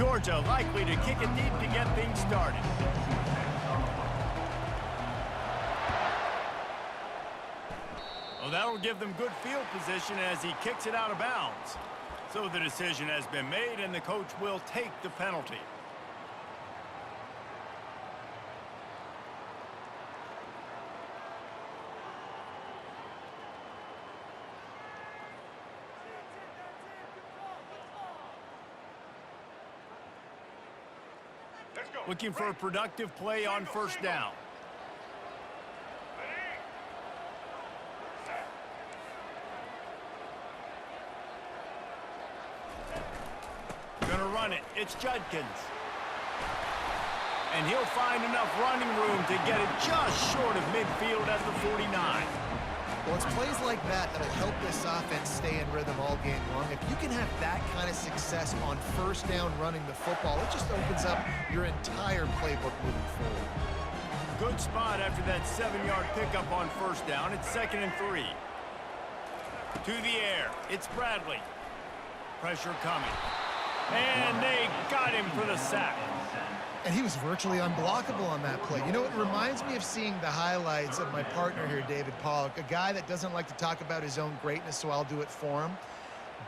Georgia likely to kick it deep to get things started. Well, that'll give them good field position as he kicks it out of bounds. So the decision has been made, and the coach will take the penalty. Looking for a productive play on first down. Gonna run it. It's Judkins. And he'll find enough running room to get it just short of midfield at the 49. Well, it's plays like that that'll help this offense stay in rhythm all game long. If you can have that kind of success on first down running the football, it just opens up your entire playbook moving forward. Good spot after that 7-yard pickup on first down. It's 2nd and 3. To the air. It's Bradley. Pressure coming. And they got him for the sack. And he was virtually unblockable on that play. You know, it reminds me of seeing the highlights of my partner here, David Pollock, a guy that doesn't like to talk about his own greatness, so I'll do it for him.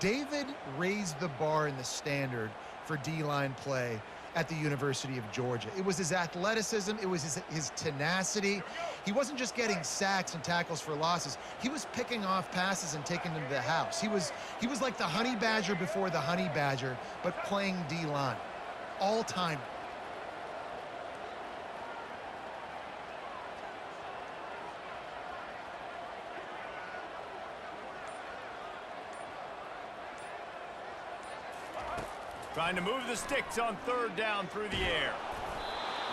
David raised the bar in the standard for D-line play at the University of Georgia. It was his athleticism. It was his tenacity. He wasn't just getting sacks and tackles for losses. He was picking off passes and taking them to the house. He was like the honey badger before the honey badger, but playing D-line. All-time. Trying to move the sticks on third down through the air.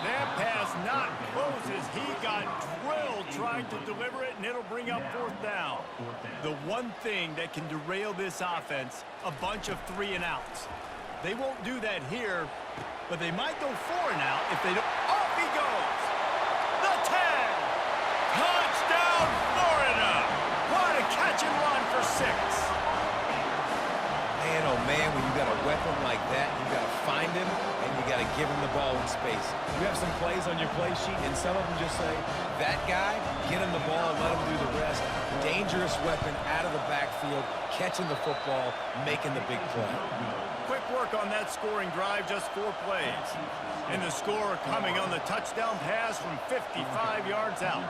That pass not close as he got drilled trying to deliver it, and it'll bring up fourth down. The one thing that can derail this offense, a bunch of 3-and-outs. They won't do that here, but they might go 4-and-out if they don't. Off he goes! The 10! Touchdown, Florida! What a catch and run for 6. Man, oh man, when you got a weapon like that, you got to find him and you got to give him the ball in space. You have some plays on your play sheet, and some of them just say, that guy, get him the ball, let him do the rest. Dangerous weapon out of the backfield, catching the football, making the big play. Quick work on that scoring drive, just 4 plays. And the score coming on the touchdown pass from 55 yards out.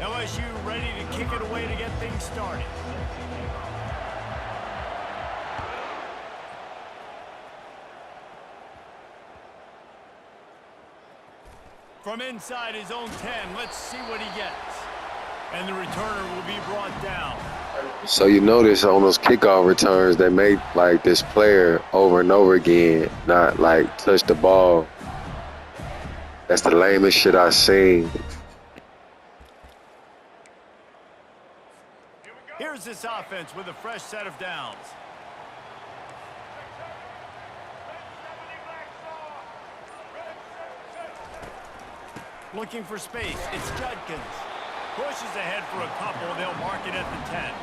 LSU ready to kick it away to get things started. From inside his own 10, let's see what he gets. And the returner will be brought down. So you notice on those kickoff returns, they make like this player over and over again not like touch the ball. That's the lamest shit I've seen. Here's this offense with a fresh set of downs. Looking for space. It's Judkins. Pushes ahead for a couple. They'll mark it at the 10.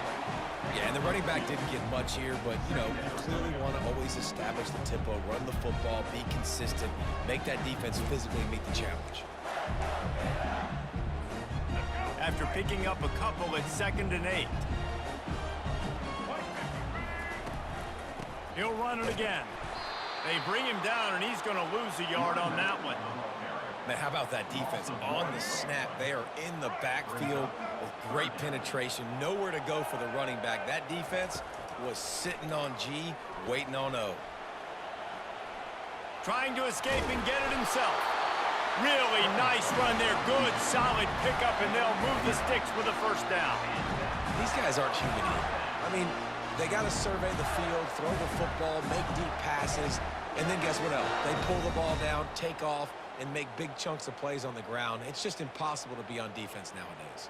Yeah, and the running back didn't get much here, but, you know, you clearly want to always establish the tempo, run the football, be consistent, make that defense physically meet the challenge. After picking up a couple, it's 2nd and 8. He'll run it again. They bring him down, and he's going to lose a yard on that one. Man, how about that defense? On the snap, they are in the backfield with great penetration. Nowhere to go for the running back. That defense was sitting on G, waiting on O. Trying to escape and get it himself. Really nice run there. Good, solid pickup, and they'll move the sticks with a first down. These guys aren't human either. I mean, they got to survey the field, throw the football, make deep passes, and then guess what else? They pull the ball down, take off, and make big chunks of plays on the ground. It's just impossible to be on defense nowadays.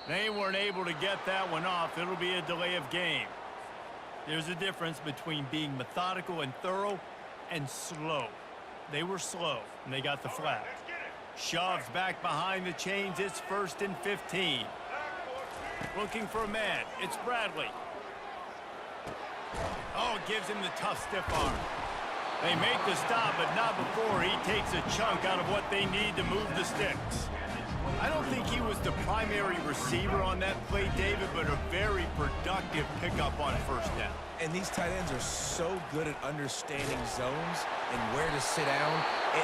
They weren't able to get that one off. It'll be a delay of game. There's a difference between being methodical and thorough and slow. They were slow, and they got the flag. Shoves back behind the chains. It's 1st and 15. Looking for a man. It's Bradley. Oh, it gives him the tough stiff arm. They make the stop, but not before he takes a chunk out of what they need to move the sticks. I don't think he was the primary receiver on that play, David, but a very productive pickup on first down. And these tight ends are so good at understanding zones and where to sit down.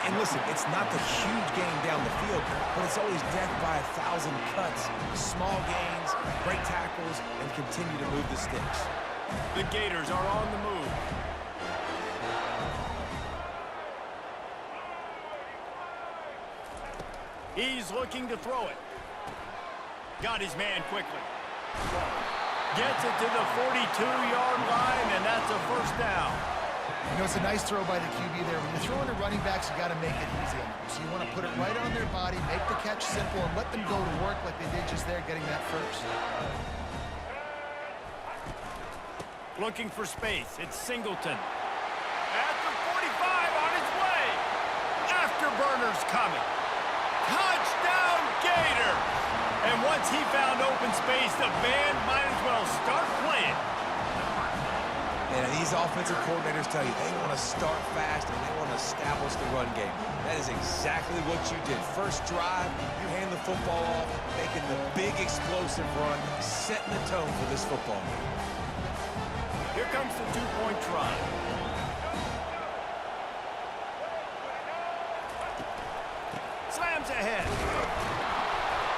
And listen, it's not the huge gain down the field, but it's always death by 1,000 cuts. Small gains, break tackles, and continue to move the sticks. The Gators are on the move. He's looking to throw it. Got his man quickly. Gets it to the 42-yard line, and that's a first down. You know, it's a nice throw by the QB there. When you're throwing to running backs, you got to make it easy on them. So you want to put it right on their body, make the catch simple, and let them go to work like they did just there, getting that first. Looking for space. It's Singleton. At the 45, on his way. Afterburner's coming. Touchdown, Gator! And once he found open space, the band might as well start playing. And these offensive coordinators tell you they want to start fast and they want to establish the run game. That is exactly what you did. First drive, you hand the football off, making the big explosive run, setting the tone for this football game. Here comes the two-point try. Slams ahead.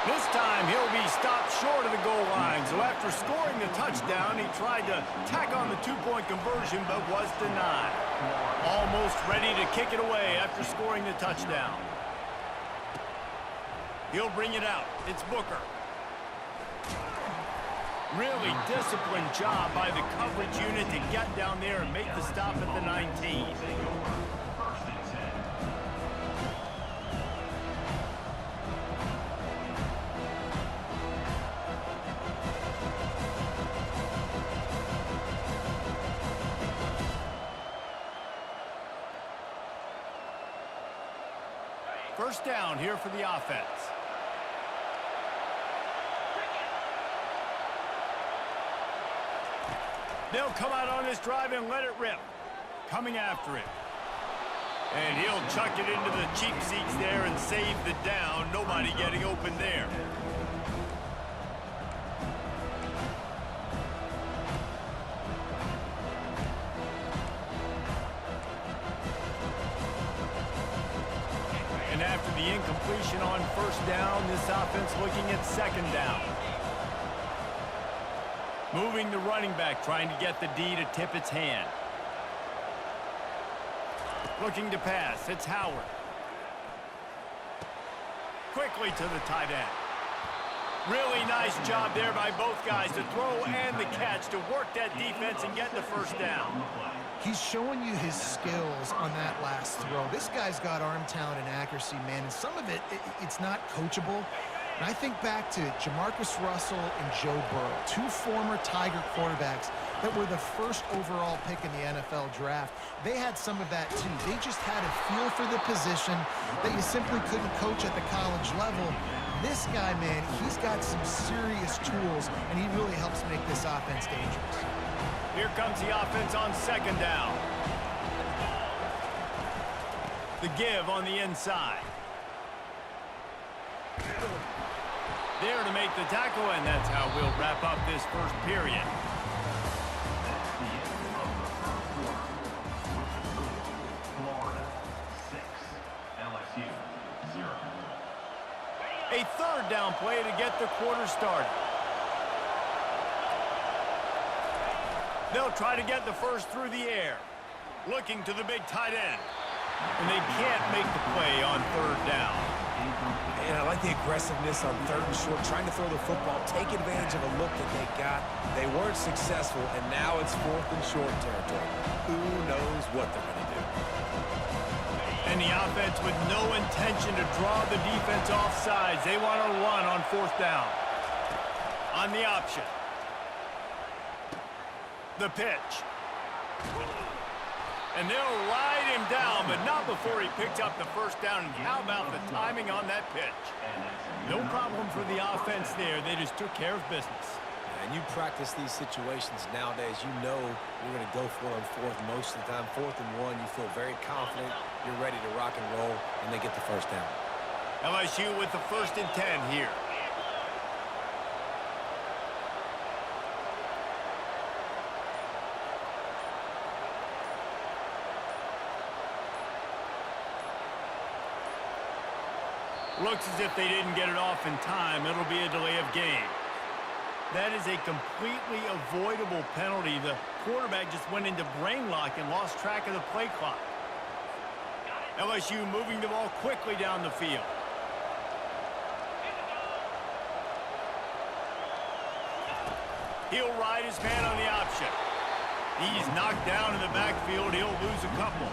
This time, he'll be stopped short of the goal line. So after scoring the touchdown, he tried to tack on the two-point conversion, but was denied. Almost ready to kick it away after scoring the touchdown. He'll bring it out. It's Booker. Really disciplined job by the coverage unit to get down there and make the stop at the 19. First down here for the offense. They'll come out on this drive and let it rip. Coming after it. And he'll chuck it into the cheap seats there and save the down. Nobody getting open there. And after the incompletion on first down, this offense looking at second down. Moving the running back, trying to get the D to tip its hand. Looking to pass, it's Howard. Quickly to the tight end. Really nice job there by both guys to throw and the catch to work that defense and get the first down. He's showing you his skills on that last throw. This guy's got arm talent and accuracy, man, and some of it's not coachable. And I think back to Jamarcus Russell and Joe Burrow, two former Tiger quarterbacks that were the first overall pick in the NFL draft. They had some of that too. They just had a feel for the position that you simply couldn't coach at the college level. This guy, man, he's got some serious tools, and he really helps make this offense dangerous. Here comes the offense on second down. The give on the inside. There to make the tackle, and that's how we'll wrap up this first period. A third down play to get the quarter started. They'll try to get the first through the air. Looking to the big tight end. And they can't make the play on third down. And I like the aggressiveness on third and short, trying to throw the football, take advantage of a look that they got. They weren't successful, and now it's fourth and short territory. Who knows what they're going to do? And the offense with no intention to draw the defense off sides. They want to run on fourth down. On the option. The pitch. And they'll ride him down, but not before he picked up the first down. And how about the timing on that pitch? No problem for the offense there. They just took care of business. And you practice these situations nowadays, you know you're going to go for it on fourth most of the time. 4th and 1, you feel very confident. You're ready to rock and roll, and they get the first down. LSU with the 1st and 10 here. Looks as if they didn't get it off in time. It'll be a delay of game. That is a completely avoidable penalty. The quarterback just went into brain lock and lost track of the play clock. LSU moving the ball quickly down the field. He'll ride his man on the option. He's knocked down in the backfield. He'll lose a couple.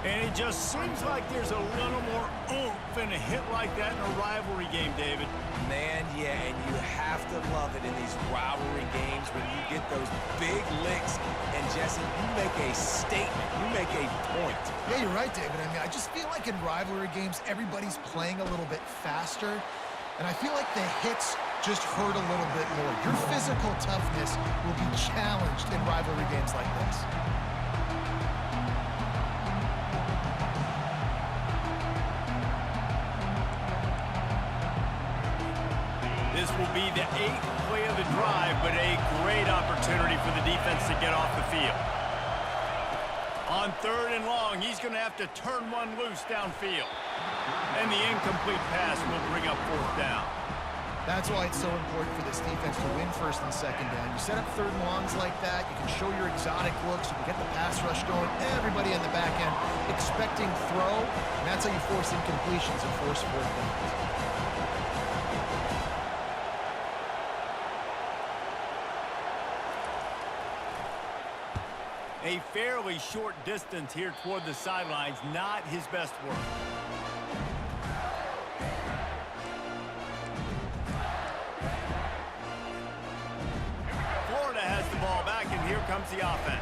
And it just seems like there's a little more oomph in a hit like that in a rivalry game, David. Man, yeah, and you have to love it in these rivalry games when you get those big licks. And, Jesse, you make a statement. You make a point. Yeah, you're right, David. I mean, I just feel like in rivalry games, everybody's playing a little bit faster. And I feel like the hits just hurt a little bit more. Your physical toughness will be challenged in rivalry games like this. This will be the 8th play of the drive, but a great opportunity for the defense to get off the field. On 3rd and long, he's going to have to turn one loose downfield. And the incomplete pass will bring up 4th down. That's why it's so important for this defense to win 1st and 2nd down. You set up 3rd and longs like that, you can show your exotic looks, you can get the pass rush going, everybody in the back end expecting throw, and that's how you force incompletions and force 4th downs. A fairly short distance here toward the sidelines, not his best work. Florida has the ball back, and here comes the offense.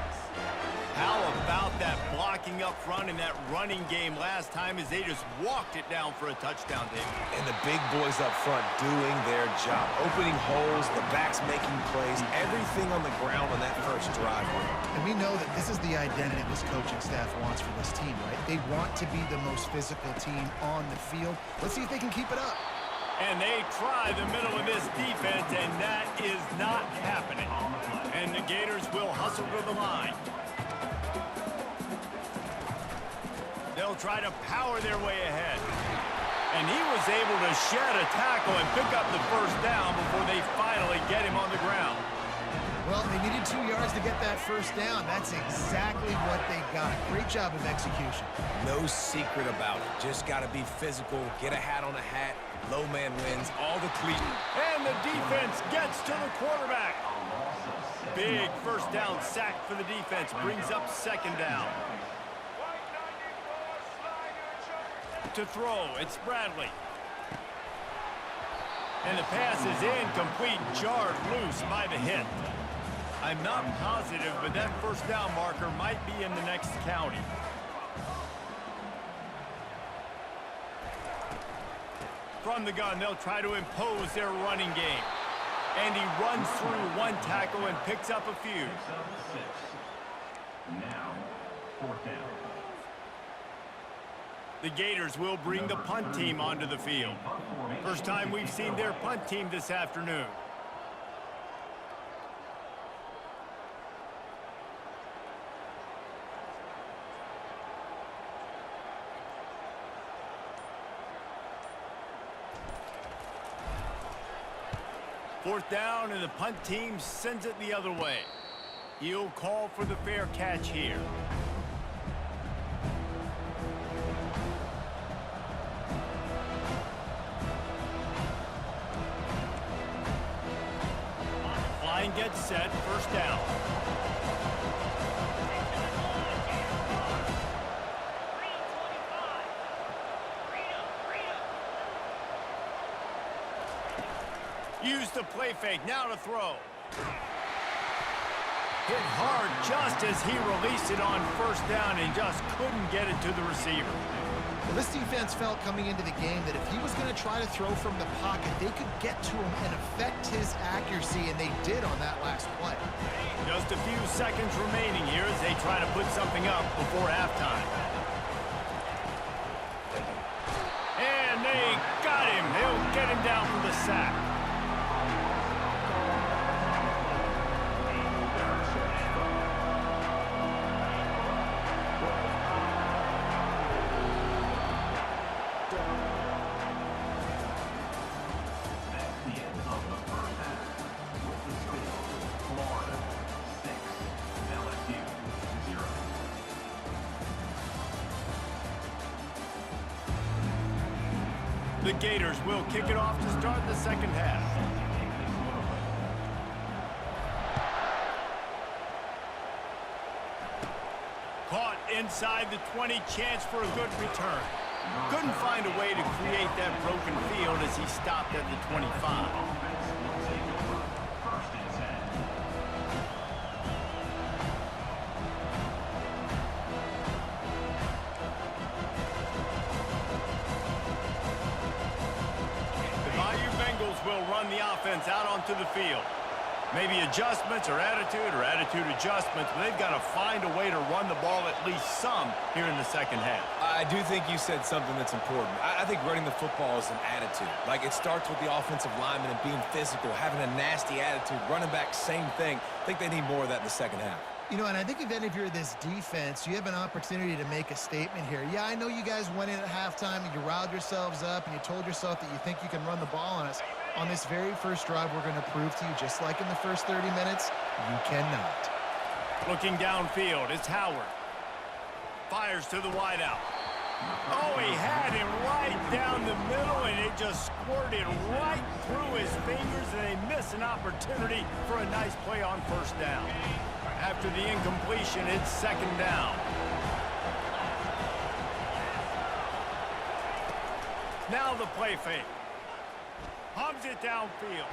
How about that blocking up front in that running game last time as they just walked it down for a touchdown, David? And the big boys up front doing their job. Opening holes, the backs making plays, everything on the ground on that first drive. And we know that this is the identity this coaching staff wants for this team, right? They want to be the most physical team on the field. Let's see if they can keep it up. And they try the middle of this defense, and that is not happening. And the Gators will hustle to the line. They'll try to power their way ahead. And he was able to shed a tackle and pick up the 1st down before they finally get him on the ground. Well, they needed 2 yards to get that 1st down. That's exactly what they got. Great job of execution. No secret about it. Just got to be physical, get a hat on a hat, low man wins, all the cliches. And the defense gets to the quarterback. Big 1st down sack for the defense, brings up 2nd down. To throw, it's Bradley. And the pass is incomplete, jarred loose by the hit. I'm not positive, but that 1st down marker might be in the next county. From the gun, they'll try to impose their running game. And he runs through one tackle and picks up a few. Now, 4th down. The Gators will bring the punt team onto the field. First time we've seen their punt team this afternoon. Fourth down, and the punt team sends it the other way. He'll call for the fair catch here. Line gets set, 1st down. Use the play fake, now to throw. Hit hard just as he released it on 1st down and just couldn't get it to the receiver. Well, this defense felt coming into the game that if he was going to try to throw from the pocket, they could get to him and affect his accuracy, and they did on that last play. Just a few seconds remaining here as they try to put something up before halftime. And they got him. They'll get him down for the sack. The Gators will kick it off to start the 2nd half. inside the 20, chance for a good return. Couldn't find a way to create that broken field as he stopped at the 25. First and 10. The Bayou Bengals will run the offense out onto the field. Maybe adjustments or attitude adjustments, but they've got to find a way to run the ball at least some here in the second half. I do think you said something that's important. I think running the football is an attitude. Like, it starts with the offensive lineman and being physical, having a nasty attitude. Running back, same thing. I think they need more of that in the second half. You know, and I think then if you're this defense, you have an opportunity to make a statement here. Yeah, I know you guys went in at halftime and you riled yourselves up and you told yourself that you think you can run the ball on us. On this very first drive, we're going to prove to you, just like in the first 30 minutes, you cannot. Looking downfield, it's Howard. Fires to the wideout. Oh, he had him right down the middle, and it just squirted right through his fingers, and they miss an opportunity for a nice play on first down. After the incompletion, it's second down. Now the play fake. Hums it downfield.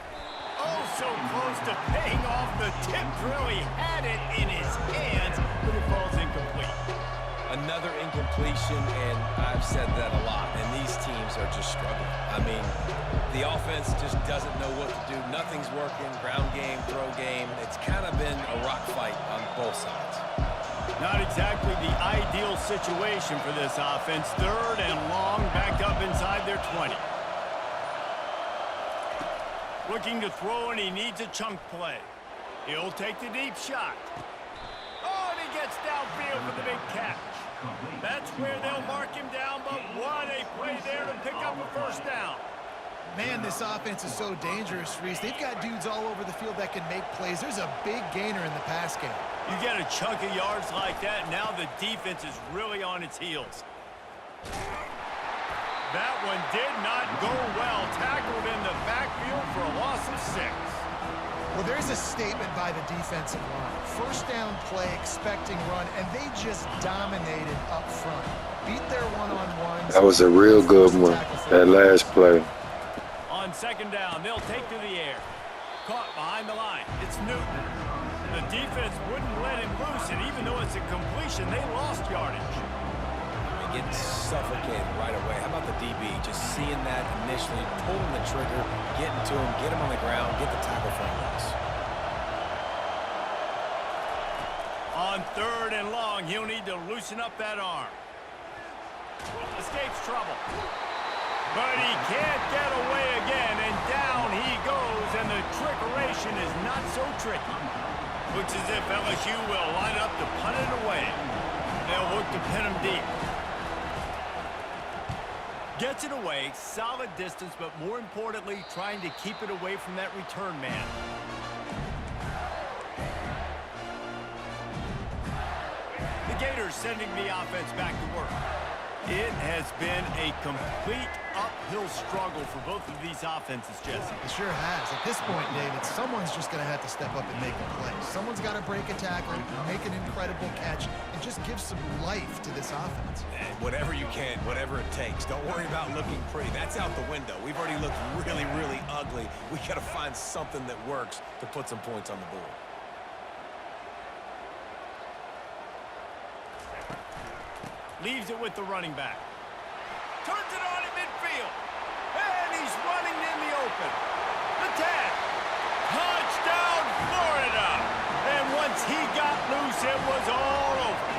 Oh, so close to paying off the tip drill. He had it in his hands, but it falls incomplete. Another incompletion, and I've said that a lot, and these teams are just struggling. I mean, the offense just doesn't know what to do. Nothing's working. Ground game, throw game. It's kind of been a rock fight on both sides. Not exactly the ideal situation for this offense. Third and long, back up inside their 20. Looking to throw, and he needs a chunk play. He'll take the deep shot. Oh, and he gets downfield for the big catch. That's where they'll mark him down, but what a play there to pick up a first down. Man, this offense is so dangerous, Reese. They've got dudes all over the field that can make plays. There's a big gainer in the pass game. You get a chunk of yards like that, now the defense is really on its heels. That one did not go well. Tackled in the backfield for a loss of 6. Well, there's a statement by the defensive line. First down play, expecting run, and they just dominated up front. Beat their one-on-ones. That was a real good one, that last play. On second down, they'll take to the air. Caught behind the line. It's Newton. The defense wouldn't let him loose, and even though it's a completion, they lost yardage. Getting suffocated right away. How about the DB just seeing that initially, pulling the trigger, getting to him, get him on the ground, get the tackle for a loss. On third and long, he'll need to loosen up that arm. Escapes trouble. But he can't get away again, and down he goes, and the trickeration is not so tricky. Looks as if LSU will line up to punt it away. They'll look to pin him deep. Gets it away, solid distance, but more importantly, trying to keep it away from that return man. The Gators sending the offense back to work. It has been a complete uphill struggle for both of these offenses, Jesse. It sure has. At this point, David, someone's just going to have to step up and make a play. Someone's got to break a tackle, make an incredible catch, and just give some life to this offense. And whatever you can, whatever it takes. Don't worry about looking pretty. That's out the window. We've already looked really, really ugly. We got to find something that works to put some points on the board. Leaves it with the running back. Turns it on in midfield. And he's running in the open. The tag. Touchdown, Florida. And once he got loose, it was all over.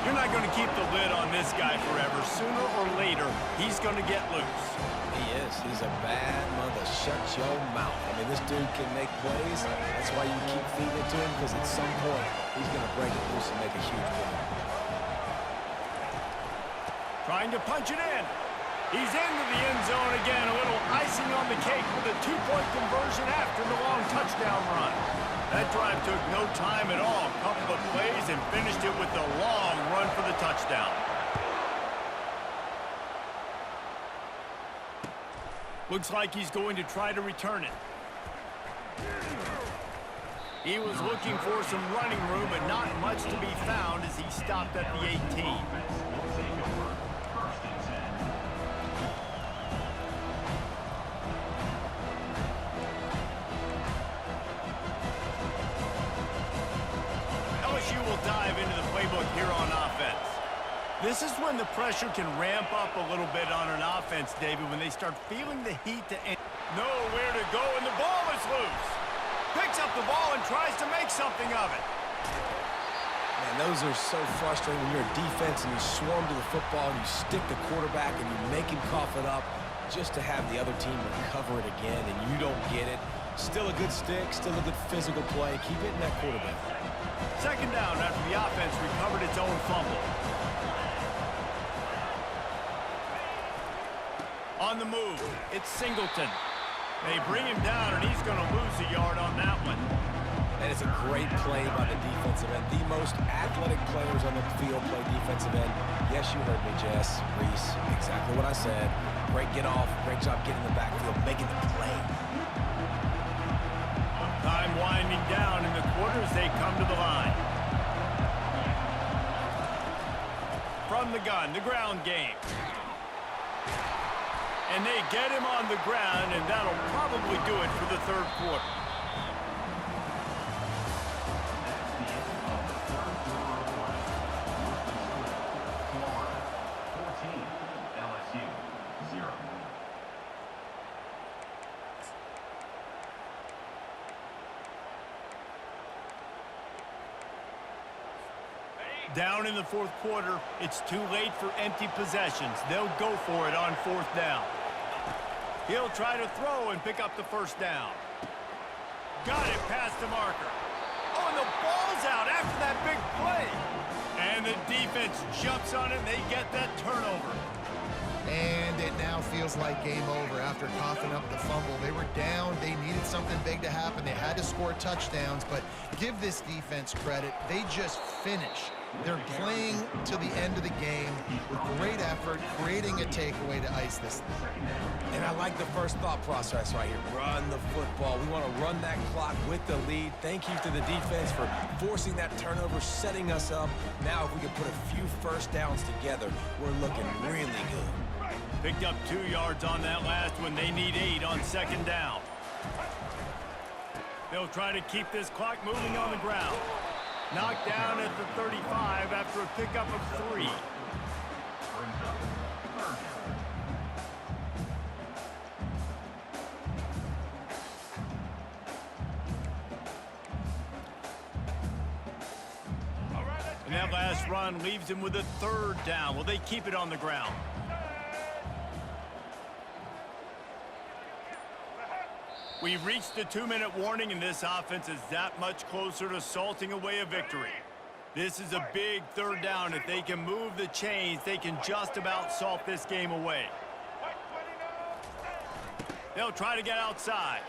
You're not going to keep the lid on this guy forever. Sooner or later, he's going to get loose. He is. He's a bad mother. Shut your mouth. I mean, this dude can make plays. That's why you keep feeding it to him, because at some point, he's going to break it loose and make a huge play. Trying to punch it in. He's into the end zone again. A little icing on the cake with a 2-point conversion after the long touchdown run. That drive took no time at all. A couple of plays and finished it with the long run for the touchdown. Looks like he's going to try to return it. He was looking for some running room, but not much to be found as he stopped at the 18. Will take over 1st and 10. LSU will dive into the playbook here on offense. This is when the pressure can ramp up a little bit on an offense, David, when they start feeling the heat to end. Nowhere to go, and the ball is loose. Picks up the ball and tries to make something of it. Man, those are so frustrating when you're a defense and you swarm to the football and you stick the quarterback and you make him cough it up just to have the other team recover it again and you don't get it. Still a good stick, still a good physical play. Keep hitting that quarterback. Second down after the offense recovered its own fumble. On the move, it's Singleton. They bring him down, and he's going to lose a yard on that one. That is a great play by the defensive end. The most athletic players on the field play defensive end. Yes, you heard me, Jess, Reese. Exactly what I said. Great get off. Great job getting in the backfield, making the play. Time winding down in the quarter as they come to the line. From the gun, the ground game. And they get him on the ground, and that'll probably do it for the third quarter. Down in the fourth quarter, it's too late for empty possessions. They'll go for it on 4th down. He'll try to throw and pick up the first down. Got it past the marker. Oh, and the ball's out after that big play. And the defense jumps on it, and they get that turnover. And it now feels like game over after coughing up the fumble. They were down. They needed something big to happen. They had to score touchdowns, but give this defense credit. They just finish. They're playing to the end of the game with great effort, creating a takeaway to ice this thing. And I like the first thought process right here. Run the football. We want to run that clock with the lead. Thank you to the defense for forcing that turnover, setting us up. Now if we can put a few first downs together, we're looking really good. Picked up 2 yards on that last one. They need 8 on 2nd down. They'll try to keep this clock moving on the ground. Knocked down at the 35 after a pickup of 3. And that last run leaves him with a 3rd down. Will they keep it on the ground? We've reached the 2-minute warning, and this offense is that much closer to salting away a victory. This is a big 3rd down. If they can move the chains, they can just about salt this game away. They'll try to get outside.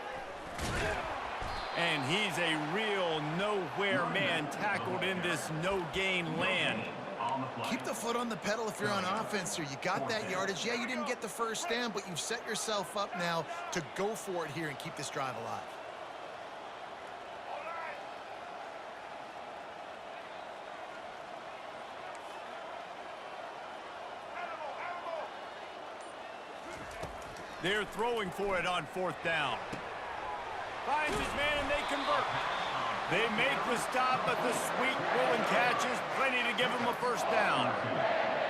And he's a real nowhere man tackled in this no-gain land. Keep the foot on the pedal if you're on offense here. You got that yardage. Yeah, you didn't get the first down, but you've set yourself up now to go for it here and keep this drive alive. They're throwing for it on 4th down. Finds his man and they convert. They make the stop, but the sweet rolling catch is plenty to give him a first down.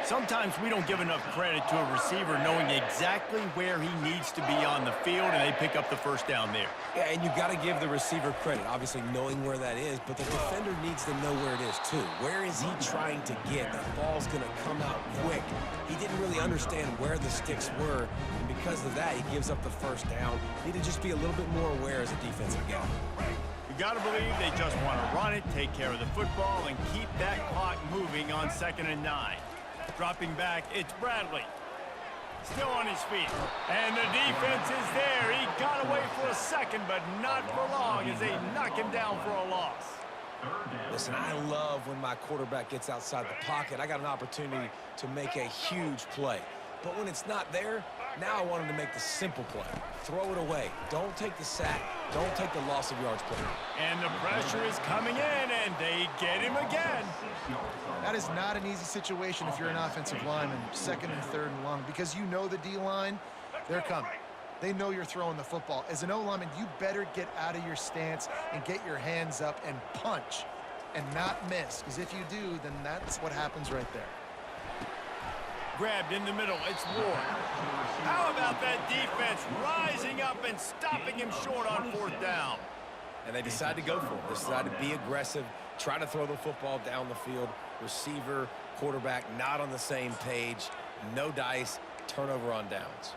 Sometimes we don't give enough credit to a receiver knowing exactly where he needs to be on the field, and they pick up the first down there. Yeah, and you got to give the receiver credit, obviously knowing where that is, but the defender needs to know where it is too. Where is he trying to get? That ball's going to come out quick. He didn't really understand where the sticks were, and because of that, he gives up the first down. Need to just be a little bit more aware as a defensive guy. You got to believe they just want to run it, take care of the football, and keep that clock moving on 2nd and 9. Dropping back, it's Bradley. Still on his feet. And the defense is there. He got away for a second, but not for long as they knock him down for a loss. Listen, I love when my quarterback gets outside the pocket. I got an opportunity to make a huge play. But when it's not there, now I want him to make the simple play. Throw it away. Don't take the sack. Don't take the loss of yards play. And the pressure is coming in, and they get him again. That is not an easy situation if you're an offensive lineman, second and third and long, because you know the D-line, they're coming. They know you're throwing the football. As an O-lineman, you better get out of your stance and get your hands up and punch and not miss, because if you do, then that's what happens right there. Grabbed in the middle, it's Ward. How about that defense rising up and stopping him short on fourth down? And they decide to go for it. They decide to be aggressive, try to throw the football down the field. Receiver, quarterback, not on the same page. No dice, turnover on downs.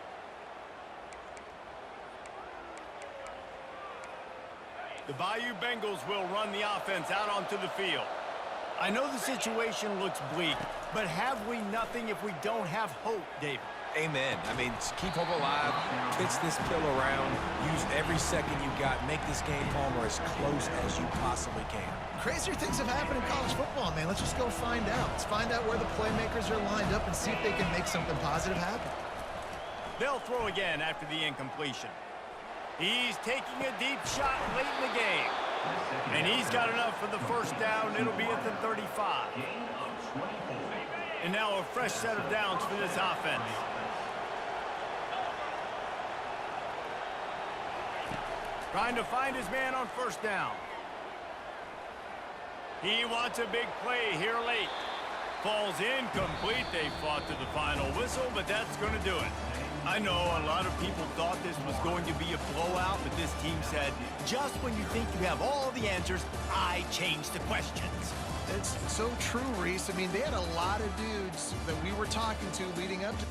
The Bayou Bengals will run the offense out onto the field. I know the situation looks bleak, but have we nothing if we don't have hope, David? Amen. I mean, keep hope alive, pitch this pill around, use every second you got, make this game, Palmer, as close as you possibly can. Crazier things have happened in college football, man. Let's just go find out. Let's find out where the playmakers are lined up and see if they can make something positive happen. They'll throw again after the incompletion. He's taking a deep shot late in the game. And he's got enough for the first down. It'll be at the 35. And now a fresh set of downs for this offense. Trying to find his man on first down. He wants a big play here late. Falls incomplete. They fought to the final whistle, but that's going to do it. I know a lot of people thought this was going to be a blowout, but this team said, just when you think you have all the answers, I change the questions. It's so true, Reese. I mean, they had a lot of dudes that we were talking to leading up to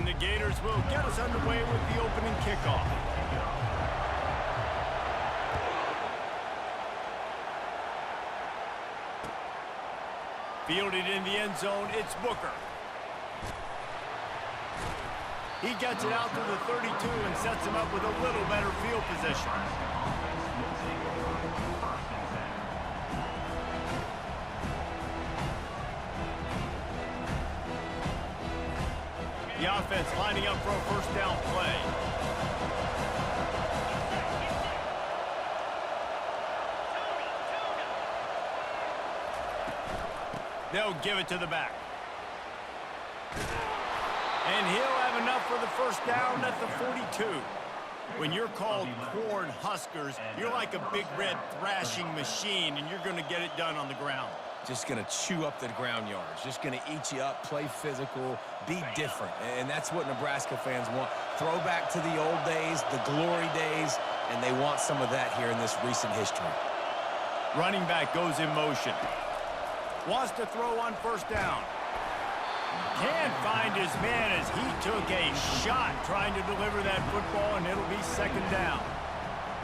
And the Gators will get us underway with the opening kickoff. Fielded in the end zone, it's Booker. He gets it out to the 32 and sets him up with a little better field position. The offense lining up for a first down play. They'll give it to the back. And he'll have enough for the first down at the 42. When you're called Corn Huskers, you're like a big red thrashing machine, and you're going to get it done on the ground. Just going to chew up the ground yards. Just going to eat you up, play physical, be different. And that's what Nebraska fans want. Throwback to the old days, the glory days, and they want some of that here in this recent history. Running back goes in motion. Wants to throw on first down. Can't find his man as he took a shot trying to deliver that football, and it'll be second down.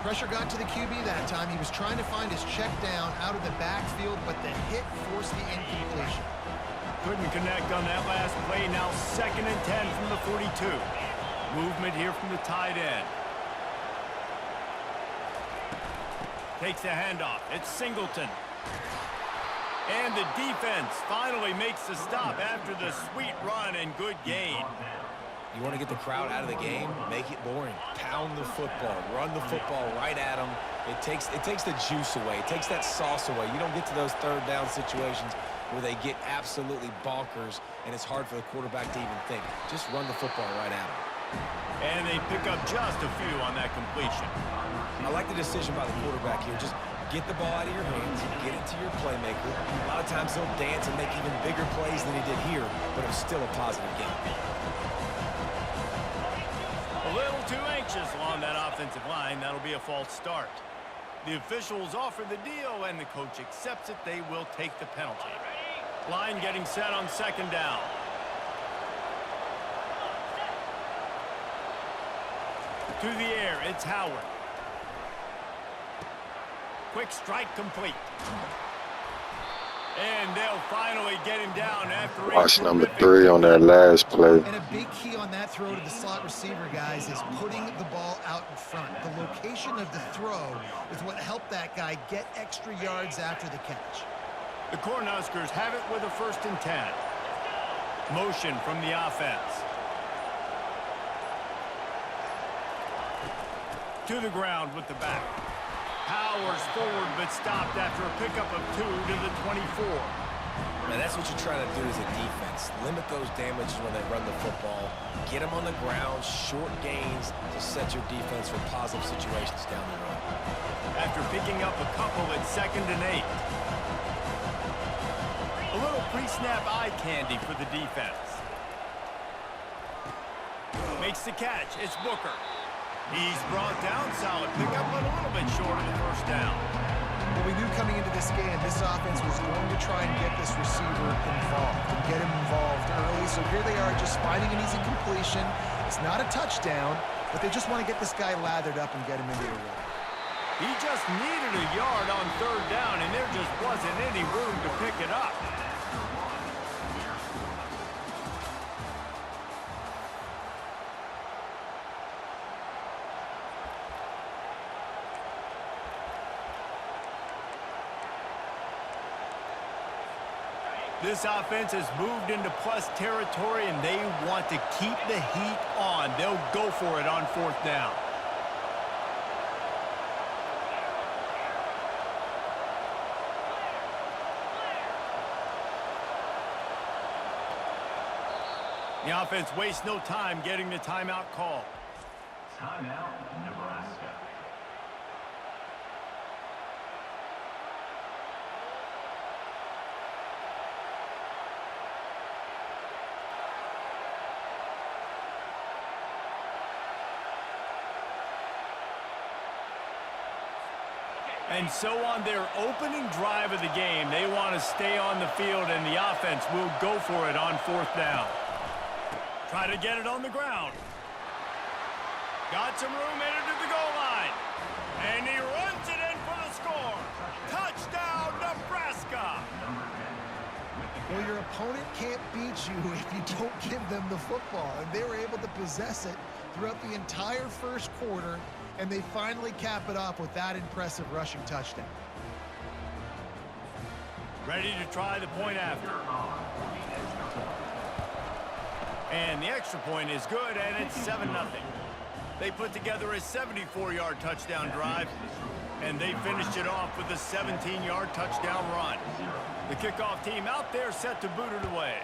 Pressure got to the QB that time. He was trying to find his check down out of the backfield, but the hit forced the incompletion. Couldn't connect on that last play. Now second and 10 from the 42. Movement here from the tight end. Takes the handoff. It's Singleton. And the defense finally makes the stop after the sweet run and good gain. You want to get the crowd out of the game? Make it boring. Pound the football. Run the football right at them. It takes the juice away. It takes that sauce away. You don't get to those third down situations where they get absolutely bonkers, and it's hard for the quarterback to even think. Just run the football right at them. And they pick up just a few on that completion. I like the decision by the quarterback here. Just get the ball out of your hands, get it to your playmaker. A lot of times he'll dance and make even bigger plays than he did here, but it was still a positive game. A little too anxious along that offensive line. That'll be a false start. The officials offer the deal, and the coach accepts it. They will take the penalty. Line getting set on second down. To the air, it's Howard. Quick strike complete. And they'll finally get him down after Watch number 3 on that last play. And a big key on that throw to the slot receiver, guys, is putting the ball out in front. The location of the throw is what helped that guy get extra yards after the catch. The Cornhuskers have it with a first and 10. Motion from the offense. To the ground with the back. Powers forward, but stopped after a pickup of 2 to the 24. Now that's what you're trying to do as a defense. Limit those damages when they run the football. Get them on the ground, short gains to set your defense for positive situations down the road. After picking up a couple at second and 8. A little pre-snap eye candy for the defense. Makes the catch. It's Booker. He's brought down, solid pickup, but a little bit short of the first down. Well, we knew coming into this game, this offense was going to try and get this receiver involved and get him involved early. So here they are just finding an easy completion. It's not a touchdown, but they just want to get this guy lathered up and get him into the rhythm. He just needed a yard on third down, and there just wasn't any room to pick it up. This offense has moved into plus territory, and they want to keep the heat on. They'll go for it on fourth down. The offense wastes no time getting the timeout call. Timeout, Nebraska. And so on their opening drive of the game, they want to stay on the field, and the offense will go for it on fourth down. Try to get it on the ground. Got some room headed to the goal line. And he runs it in for the score. Touchdown, Nebraska. Well, your opponent can't beat you if you don't give them the football. And they were able to possess it throughout the entire first quarter, and they finally cap it off with that impressive rushing touchdown. Ready to try the point after. And the extra point is good, and it's 7-0. They put together a 74-yard touchdown drive, and they finished it off with a 17-yard touchdown run. The kickoff team out there set to boot it away.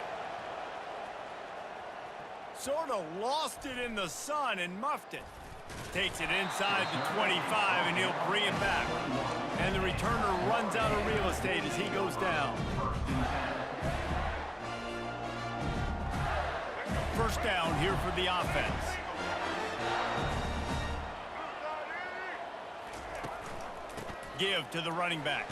Sort of lost it in the sun and muffed it. Takes it inside the 25, and he'll bring it back. And the returner runs out of real estate as he goes down. First down here for the offense. Give to the running back.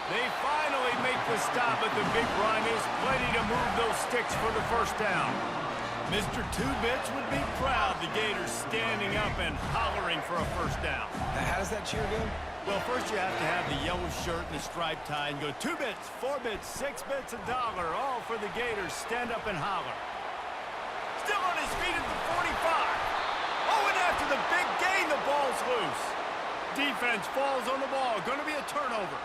They finally make the stop, but the big run is plenty to move those sticks for the first down. Mr. Two-Bits would be proud. The Gators standing up and hollering for a first down. How does that cheer go? Well, first you have to have the yellow shirt and the striped tie and go 2 bits, 4 bits, 6 bits, $1, all for the Gators. Stand up and holler. Still on his feet at the 45. Oh, and after the big gain, the ball's loose. Defense falls on the ball. Going to be a turnover.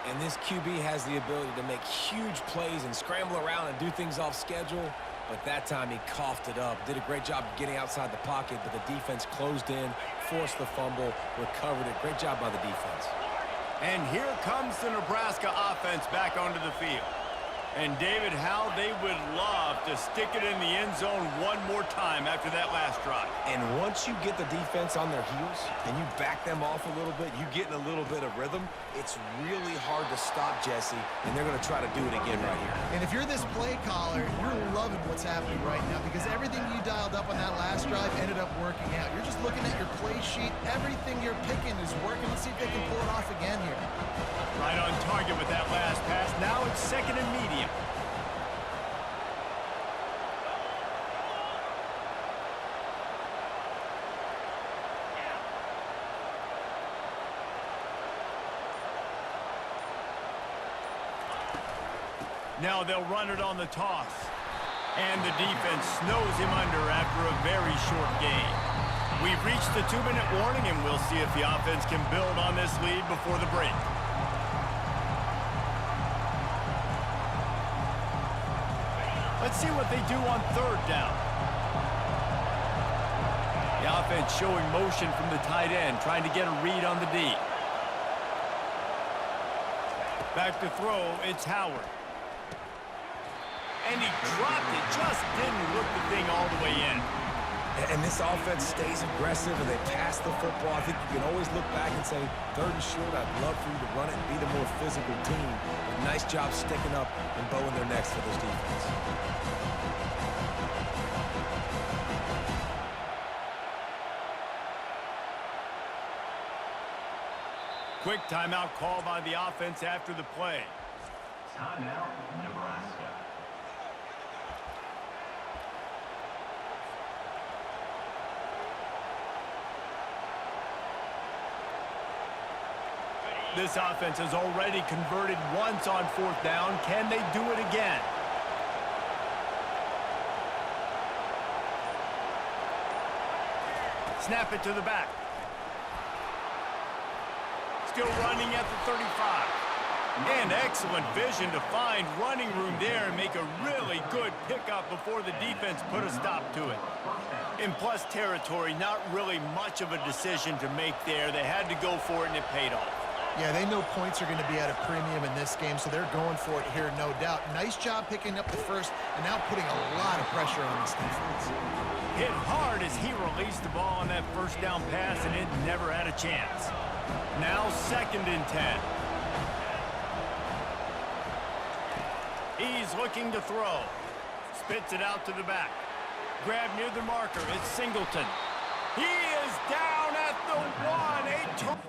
And this QB has the ability to make huge plays and scramble around and do things off schedule. But that time he coughed it up. Did a great job of getting outside the pocket, but the defense closed in, forced the fumble, recovered it. Great job by the defense. And here comes the Nebraska offense back onto the field. And David, how they would love to stick it in the end zone one more time after that last drive. And once you get the defense on their heels and you back them off a little bit, you get in a little bit of rhythm, it's really hard to stop, Jesse, and they're going to try to do it again right here. And if you're this play caller, you're loving what's happening right now because everything you dialed up on that last drive ended up working out. You're just looking at your play sheet. Everything you're picking is working. Let's see if they can pull it off again here. Right on target with that last pass. Now it's 2nd and medium. Now they'll run it on the toss. And the defense snows him under after a very short gain. We've reached the 2-minute warning, and we'll see if the offense can build on this lead before the break. Let's see what they do on 3rd down. The offense showing motion from the tight end, trying to get a read on the D. Back to throw, it's Howard. And he dropped it, just didn't look the thing all the way in. And this offense stays aggressive and they pass the football. I think you can always look back and say, 3rd and short, I'd love for you to run it and be the more physical team. But nice job sticking up and bowing their necks for this defense. Quick timeout call by the offense after the play. Timeout, Nebraska. This offense has already converted once on 4th down. Can they do it again? Snap it to the back. Still running at the 35. And excellent vision to find running room there and make a really good pickup before the defense put a stop to it. In plus territory, not really much of a decision to make there. They had to go for it, and it paid off. Yeah, they know points are going to be at a premium in this game, so they're going for it here, no doubt. Nice job picking up the first and now putting a lot of pressure on this defense. Hit hard as he released the ball on that first down pass, and it never had a chance. Now 2nd and 10. He's looking to throw. Spits it out to the back. Grab near the marker. It's Singleton. He is down at the 1.